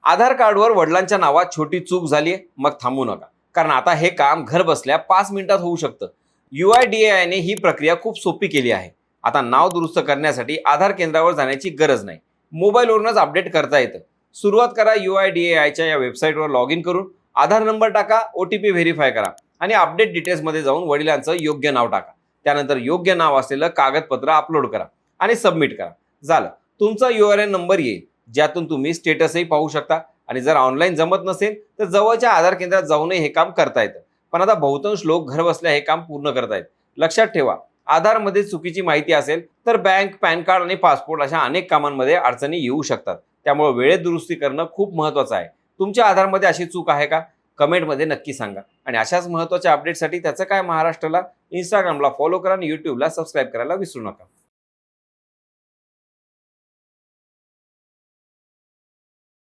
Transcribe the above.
आधार कार्डवर वडिलांच्या नावात छोटी चूक झाली मग थांबू नका, कारण आता हे काम घर बसल्या 5 मिनिटात होऊ शकतं. UIDAI ने ही प्रक्रिया खूप सोपी केली आहे. आता नाव दुरुस्त करण्यासाठी आधार केंद्रावर जाण्याची गरज नाही, मोबाईलवरूनच अपडेट करता येतं. सुरुवात करा UIDAIच्या या वेबसाईटवर लॉग इन करून. आधार नंबर टाका, OTP व्हेरीफाय करा आणि अपडेट डिटेल्समध्ये जाऊन वडिलांचं योग्य नाव टाका. त्यानंतर योग्य नाव असलेलं कागदपत्र अपलोड करा आणि सबमिट करा. झालं, तुमचा URN नंबर येईल, ज्यातून तुम्ही स्टेटसही पाहू शकता. आणि जर ऑनलाईन जमत नसेल तर जवळच्या आधार केंद्रात जाऊनही हे काम करता येतं. पण आता बहुतांश लोक घर बसल्या हे काम पूर्ण करतायत. लक्षात ठेवा, आधारमध्ये चुकीची माहिती असेल तर बँक, पॅन कार्ड आणि पासपोर्ट अशा अनेक कामांमध्ये अडचणी येऊ शकतात. त्यामुळे वेळेत दुरुस्ती करणं खूप महत्त्वाचं आहे. तुमच्या आधारमध्ये अशी चूक आहे का? कमेंटमध्ये नक्की सांगा. आणि अशाच महत्त्वाच्या अपडेटसाठी त्याचं काय महाराष्ट्राला इंस्टाग्रामला फॉलो करा आणि यूट्यूबला सबस्क्राईब करायला विसरू नका.